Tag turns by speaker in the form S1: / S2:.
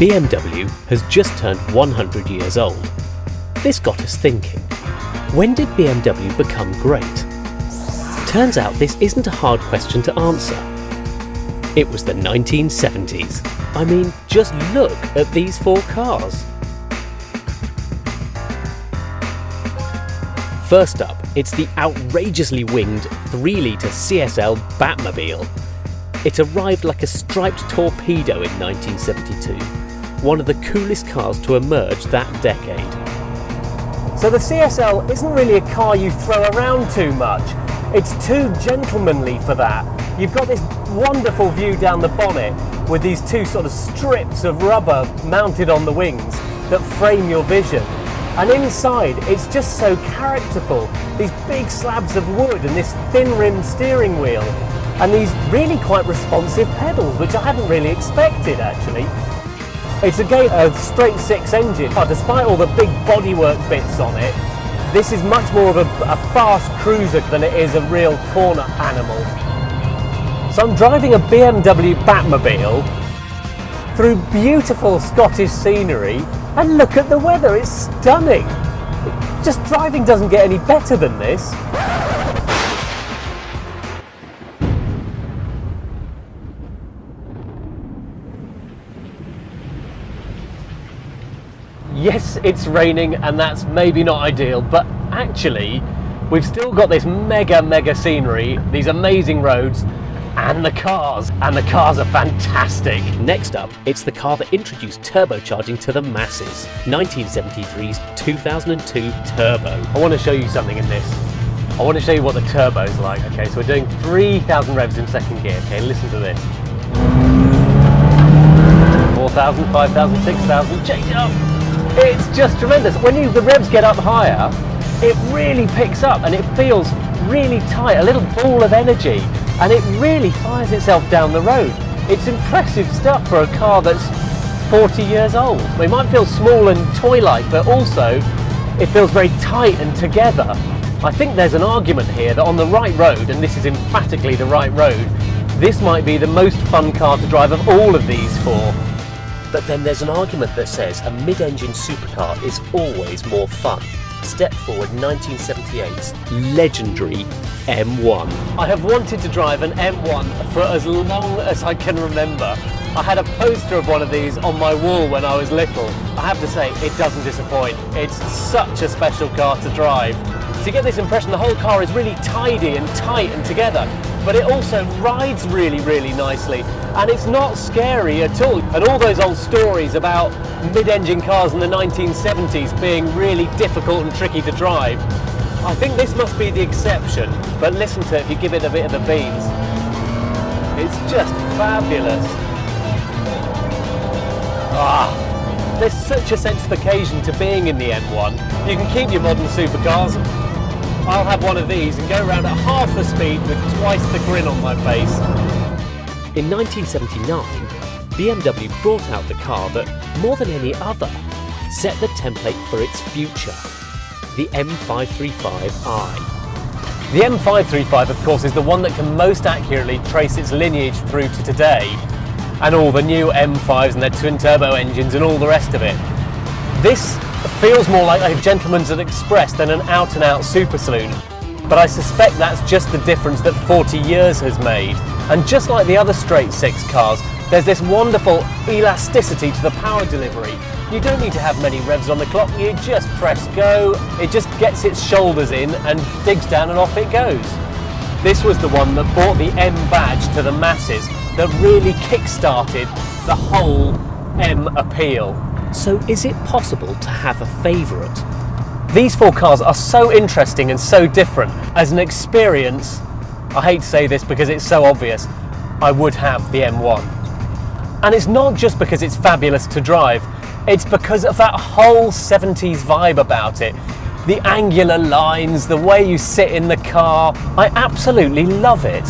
S1: BMW has just turned 100 years old. This got us thinking, when did BMW become great? Turns out this isn't a hard question to answer. It was the 1970s. I mean, just look at these four cars. First up, it's the outrageously winged 3-litre CSL Batmobile. It arrived like a striped torpedo in 1972, one of the coolest cars to emerge that decade.
S2: So the CSL isn't really a car you throw around too much. It's too gentlemanly for that. You've got this wonderful view down the bonnet with these two sort of strips of rubber mounted on the wings that frame your vision. And inside, it's just so characterful. These big slabs of wood and this thin-rimmed steering wheel and these really quite responsive pedals, which I hadn't really expected actually. It's again a straight six engine. Despite all the big bodywork bits on it, this is much more of a fast cruiser than it is a real corner animal. So I'm driving a BMW Batmobile through beautiful Scottish scenery, and look at the weather, it's stunning. Just driving doesn't get any better than this. Yes, it's raining and that's maybe not ideal, but actually we've still got this mega scenery, these amazing roads, and the cars are fantastic.
S1: Next up, it's the car that introduced turbocharging to the masses, 1973's 2002 Turbo.
S2: I want to show you something in this. I want to show you what the turbo's like. Okay, so we're doing 3,000 revs in second gear. Okay, listen to this. 4,000, 5,000, 6,000, change it up. It's just tremendous. When the revs get up higher, it really picks up and it feels really tight, a little ball of energy, and it really fires itself down the road. It's impressive stuff for a car that's 40 years old. It might feel small and toy-like, but also it feels very tight and together. I think there's an argument here that on the right road, and this is emphatically the right road, this might be the most fun car to drive of all of these four.
S1: But then there's an argument that says a mid-engine supercar is always more fun. Step forward 1978's legendary M1.
S2: I have wanted to drive an M1 for as long as I can remember. I had a poster of one of these on my wall when I was little. I have to say, it doesn't disappoint. It's such a special car to drive. So you get this impression the whole car is really tidy and tight and together, but it also rides really nicely, and it's not scary at all. And all those old stories about mid-engine cars in the 1970s being really difficult and tricky to drive, I think this must be the exception. But listen to it if you give it a bit of the beans. It's just fabulous. There's such a sense of occasion to being in the M1. You can keep your modern supercars. I'll have one of these and go around at half the speed with twice the grin on my face.
S1: In 1979, BMW brought out the car that, more than any other, set the template for its future, the M535i.
S2: The M535, of course, is the one that can most accurately trace its lineage through to today, and all the new M5s and their twin-turbo engines and all the rest of it. This feels more like a gentleman's express than an out-and-out super saloon, but I suspect that's just the difference that 40 years has made. And just like the other straight six cars, there's this wonderful elasticity to the power delivery. You don't need to have many revs on the clock, you just press go, it just gets its shoulders in and digs down and off it goes. This was the one that brought the M badge to the masses, that really kick-started the whole M appeal.
S1: So is it possible to have a favourite?
S2: These four cars are so interesting and so different. As an experience, I hate to say this because it's so obvious, I would have the M1. And it's not just because it's fabulous to drive, it's because of that whole 70s vibe about it. The angular lines, the way you sit in the car, I absolutely love it.